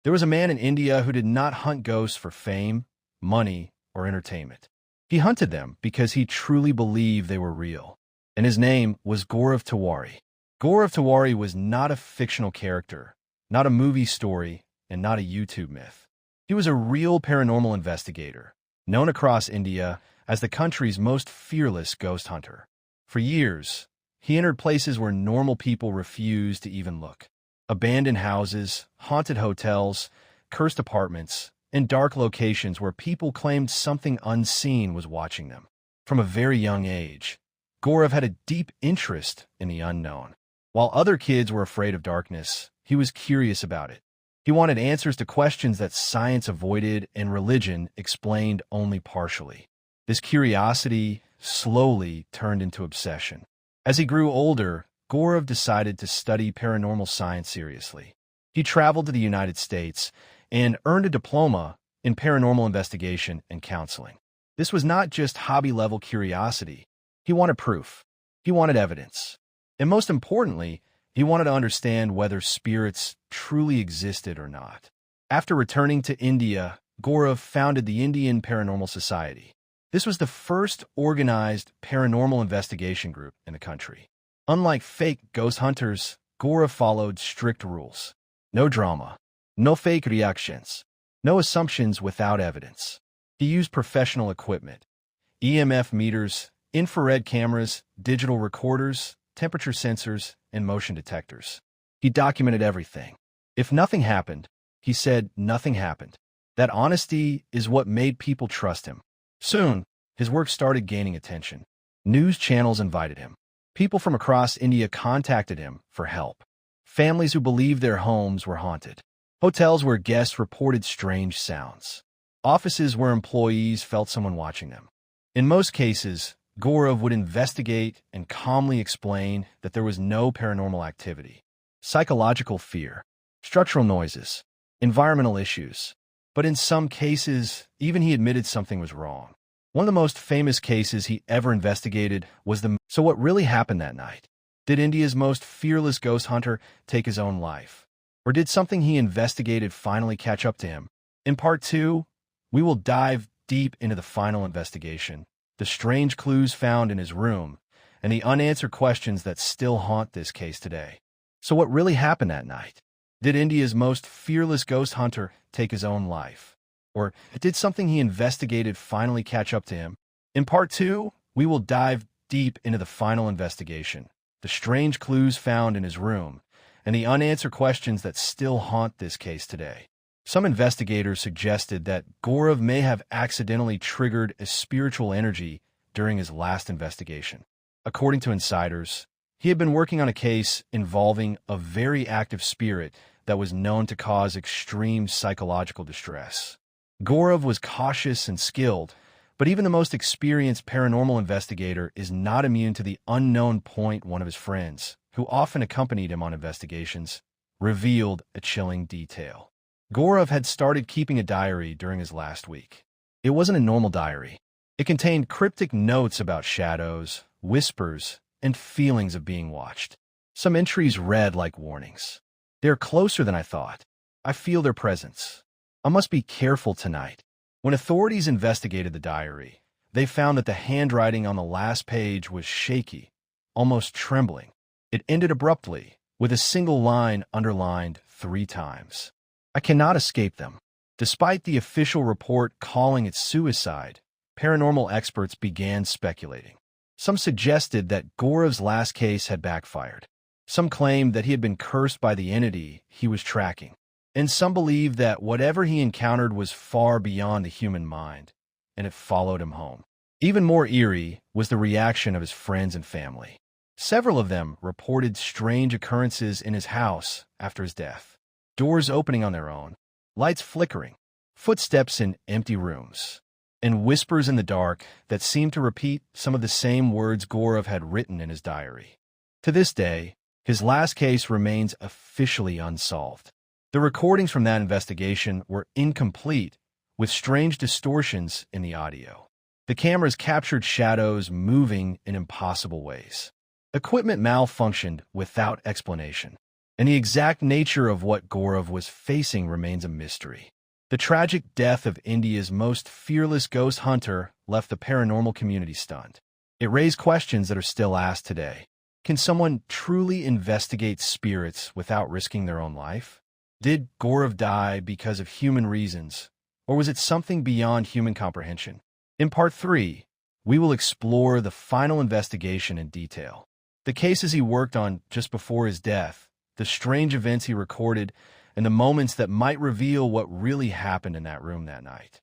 There was a man in India who did not hunt ghosts for fame, money, or entertainment. He hunted them because he truly believed they were real. And his name was Gaurav Tiwari. Gaurav Tiwari was not a fictional character, not a movie story, and not a YouTube myth. He was a real paranormal investigator, known across India as the country's most fearless ghost hunter. For years, he entered places where normal people refused to even look. Abandoned houses, haunted hotels, cursed apartments, and dark locations where people claimed something unseen was watching them. From a very young age, Gaurav had a deep interest in the unknown. While other kids were afraid of darkness, he was curious about it. He wanted answers to questions that science avoided and religion explained only partially. This curiosity slowly turned into obsession. As he grew older, Gaurav decided to study paranormal science seriously. He traveled to the United States and earned a diploma in paranormal investigation and counseling. This was not just hobby-level curiosity. He wanted proof. He wanted evidence. And most importantly, he wanted to understand whether spirits truly existed or not. After returning to India, Gaurav founded the Indian Paranormal Society. This was the first organized paranormal investigation group in the country. Unlike fake ghost hunters, Gaurav followed strict rules. No drama, no fake reactions, no assumptions without evidence. He used professional equipment, EMF meters, infrared cameras, digital recorders, temperature sensors, and motion detectors. He documented everything. If nothing happened, he said nothing happened. That honesty is what made people trust him. Soon, his work started gaining attention. News channels invited him. People from across India contacted him for help. Families who believed their homes were haunted. Hotels where guests reported strange sounds. Offices where employees felt someone watching them. In most cases, Gaurav would investigate and calmly explain that there was no paranormal activity. Psychological fear, structural noises, environmental issues. But in some cases, even he admitted something was wrong. One of the most famous cases he ever investigated was the... So what really happened that night? Did India's most fearless ghost hunter take his own life? Or did something he investigated finally catch up to him? In part 2, we will dive deep into the final investigation, the strange clues found in his room, and the unanswered questions that still haunt this case today. So what really happened that night? Did India's most fearless ghost hunter take his own life? Or did something he investigated finally catch up to him? In part 2, we will dive deep into the final investigation, the strange clues found in his room, and the unanswered questions that still haunt this case today. Some investigators suggested that Gaurav may have accidentally triggered a spiritual energy during his last investigation. According to insiders, he had been working on a case involving a very active spirit that was known to cause extreme psychological distress. Gaurav was cautious and skilled, but even the most experienced paranormal investigator is not immune to the unknown point. One of his friends, who often accompanied him on investigations, revealed a chilling detail. Gaurav had started keeping a diary during his last week. It wasn't a normal diary. It contained cryptic notes about shadows, whispers, and feelings of being watched. Some entries read like warnings. "They're closer than I thought. I feel their presence. I must be careful tonight." When authorities investigated the diary, they found that the handwriting on the last page was shaky, almost trembling. It ended abruptly, with a single line underlined 3 times. "I cannot escape them." Despite the official report calling it suicide, paranormal experts began speculating. Some suggested that Gaurav's last case had backfired. Some claimed that he had been cursed by the entity he was tracking. And some believed that whatever he encountered was far beyond the human mind, and it followed him home. Even more eerie was the reaction of his friends and family. Several of them reported strange occurrences in his house after his death. Doors opening on their own, lights flickering, footsteps in empty rooms, and whispers in the dark that seemed to repeat some of the same words Gaurav had written in his diary. To this day, his last case remains officially unsolved. The recordings from that investigation were incomplete, with strange distortions in the audio. The cameras captured shadows moving in impossible ways. Equipment malfunctioned without explanation. and the exact nature of what Gaurav was facing remains a mystery. The tragic death of India's most fearless ghost hunter left the paranormal community stunned. It raised questions that are still asked today. Can someone truly investigate spirits without risking their own life? Did Gaurav die because of human reasons, or was it something beyond human comprehension? In Part 3, we will explore the final investigation in detail. The cases he worked on just before his death, the strange events he recorded, and the moments that might reveal what really happened in that room that night.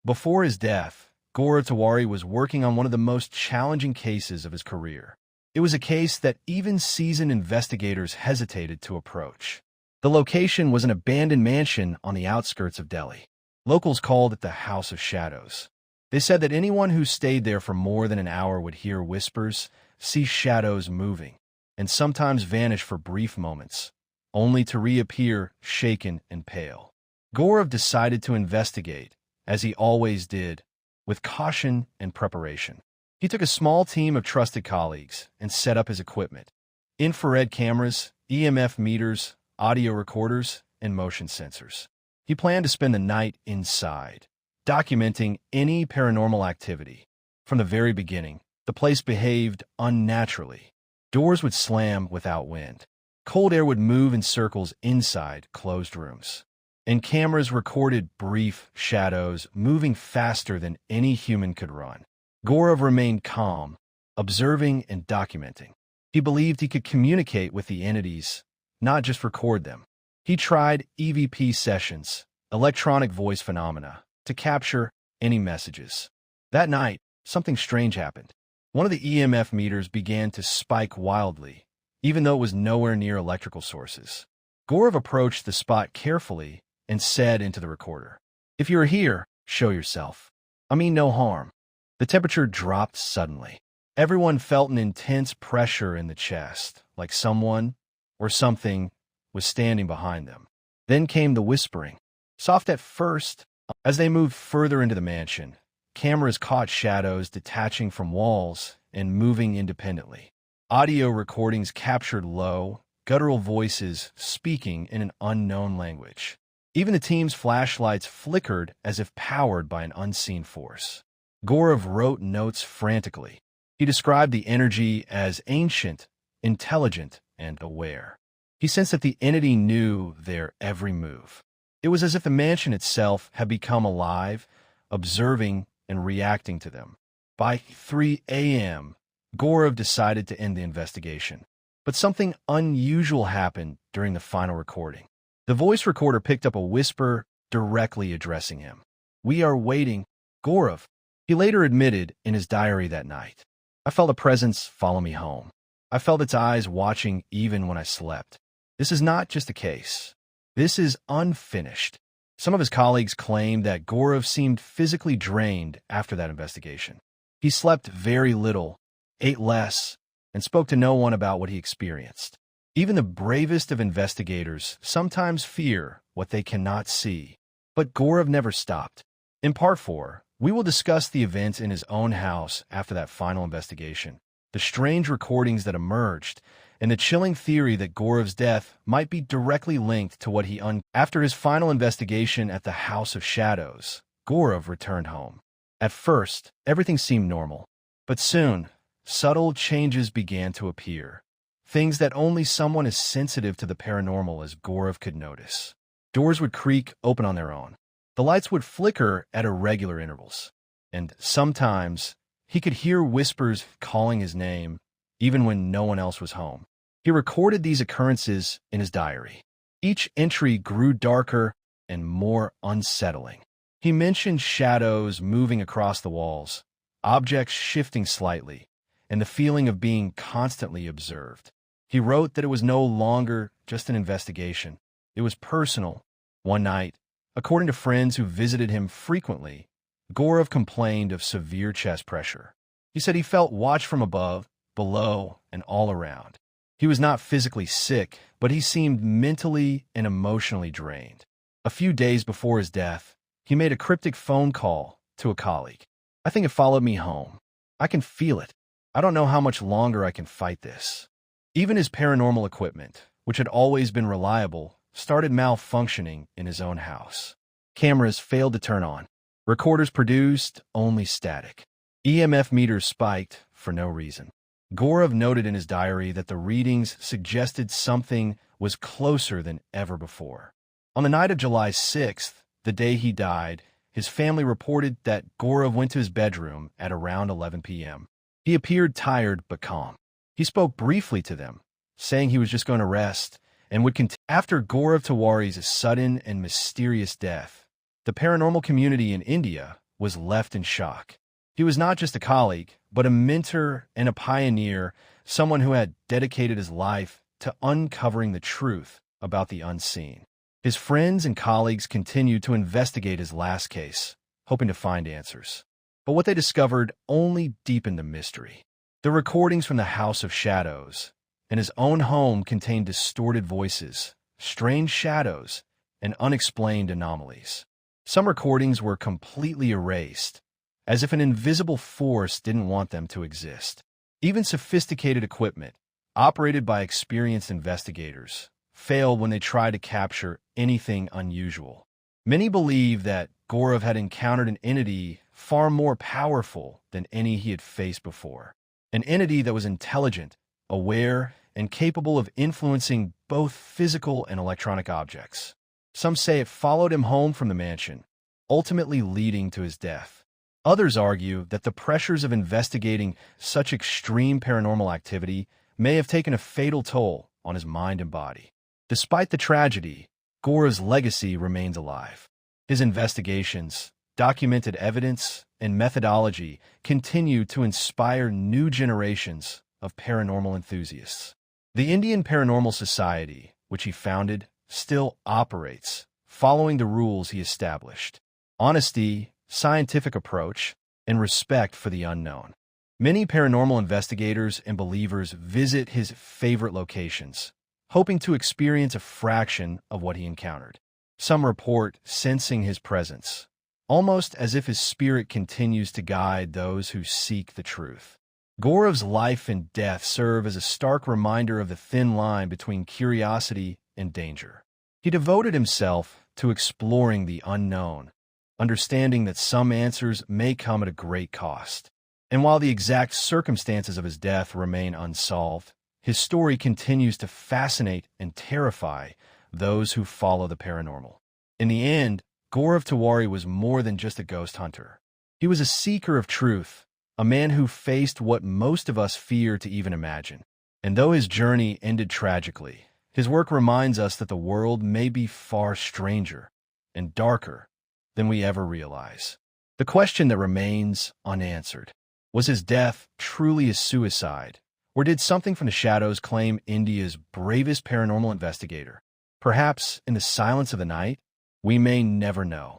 Before his death, Gaurav Tiwari was working on one of the most challenging cases of his career. It was a case that even seasoned investigators hesitated to approach. The location was an abandoned mansion on the outskirts of Delhi. Locals called it the House of Shadows. They said that anyone who stayed there for more than an hour would hear whispers, see shadows moving, and sometimes vanish for brief moments, only to reappear shaken and pale. Gaurav decided to investigate, as he always did, with caution and preparation. He took a small team of trusted colleagues and set up his equipment: infrared cameras, EMF meters, audio recorders, and motion sensors. He planned to spend the night inside, documenting any paranormal activity. From the very beginning, the place behaved unnaturally. Doors would slam without wind. Cold air would move in circles inside closed rooms. And cameras recorded brief shadows moving faster than any human could run. Gaurav remained calm, observing and documenting. He believed he could communicate with the entities, not just record them. He tried EVP sessions, electronic voice phenomena, to capture any messages. That night, something strange happened. One of the EMF meters began to spike wildly, even though it was nowhere near electrical sources. Gaurav approached the spot carefully and said into the recorder, "If you're here, show yourself. I mean no harm." The temperature dropped suddenly. Everyone felt an intense pressure in the chest, like someone or something was standing behind them. Then came the whispering, soft at first. As they moved further into the mansion, cameras caught shadows detaching from walls and moving independently. Audio recordings captured low, guttural voices speaking in an unknown language. Even the team's flashlights flickered as if powered by an unseen force. Gaurav wrote notes frantically. He described the energy as ancient, intelligent, and aware. He sensed that the entity knew their every move. It was as if the mansion itself had become alive, observing and reacting to them. By 3 a.m., Gaurav decided to end the investigation. But something unusual happened during the final recording. The voice recorder picked up a whisper directly addressing him. "We are waiting, Gaurav." He later admitted in his diary that night, "I felt a presence follow me home. I felt its eyes watching even when I slept. This is not just a case. This is unfinished." Some of his colleagues claimed that Gaurav seemed physically drained after that investigation. He slept very little, ate less, and spoke to no one about what he experienced. Even the bravest of investigators sometimes fear what they cannot see. But Gaurav never stopped. In Part 4, we will discuss the events in his own house after that final investigation, the strange recordings that emerged, and the chilling theory that Gaurav's death might be directly linked to what he After his final investigation at the House of Shadows, Gaurav returned home. At first, everything seemed normal, but soon, subtle changes began to appear, things that only someone as sensitive to the paranormal as Gaurav could notice. Doors would creak open on their own. The lights would flicker at irregular intervals, and sometimes he could hear whispers calling his name, even when no one else was home. He recorded these occurrences in his diary. Each entry grew darker and more unsettling. He mentioned shadows moving across the walls, objects shifting slightly, and the feeling of being constantly observed. He wrote that it was no longer just an investigation. It was personal. One night, according to friends who visited him frequently, Gaurav complained of severe chest pressure. He said he felt watched from above, below, and all around. He was not physically sick, but he seemed mentally and emotionally drained. A few days before his death, he made a cryptic phone call to a colleague. "I think it followed me home. I can feel it. I don't know how much longer I can fight this." Even his paranormal equipment, which had always been reliable, started malfunctioning in his own house. Cameras failed to turn on. Recorders produced only static. EMF meters spiked for no reason. Gaurav noted in his diary that the readings suggested something was closer than ever before. On the night of July 6th, the day he died, his family reported that Gaurav went to his bedroom at around 11 p.m. He appeared tired but calm. He spoke briefly to them, saying he was just going to rest and would continue. After Gaurav Tiwari's sudden and mysterious death, the paranormal community in India was left in shock. He was not just a colleague, but a mentor and a pioneer, someone who had dedicated his life to uncovering the truth about the unseen. His friends and colleagues continued to investigate his last case, hoping to find answers. But what they discovered only deepened the mystery. The recordings from the House of Shadows and his own home contained distorted voices, strange shadows, and unexplained anomalies. Some recordings were completely erased, as if an invisible force didn't want them to exist. Even sophisticated equipment, operated by experienced investigators, failed when they tried to capture anything unusual. Many believe that Gaurav had encountered an entity far more powerful than any he had faced before. An entity that was intelligent, aware, and capable of influencing both physical and electronic objects. Some say it followed him home from the mansion, ultimately leading to his death. Others argue that the pressures of investigating such extreme paranormal activity may have taken a fatal toll on his mind and body. Despite the tragedy, Gaurav's legacy remains alive. His investigations, documented evidence, and methodology continue to inspire new generations of paranormal enthusiasts. The Indian Paranormal Society, which he founded, still operates, following the rules he established: honesty, scientific approach, and respect for the unknown. Many paranormal investigators and believers visit his favorite locations, hoping to experience a fraction of what he encountered. Some report sensing his presence, almost as if his spirit continues to guide those who seek the truth. Gaurav's life and death serve as a stark reminder of the thin line between curiosity and danger. He devoted himself to exploring the unknown, understanding that some answers may come at a great cost. And while the exact circumstances of his death remain unsolved, his story continues to fascinate and terrify those who follow the paranormal. In the end, Gaurav Tiwari was more than just a ghost hunter. He was a seeker of truth, a man who faced what most of us fear to even imagine. And though his journey ended tragically, his work reminds us that the world may be far stranger and darker than we ever realize. The question that remains unanswered: was his death truly a suicide, or did something from the shadows claim India's bravest paranormal investigator? Perhaps in the silence of the night, we may never know.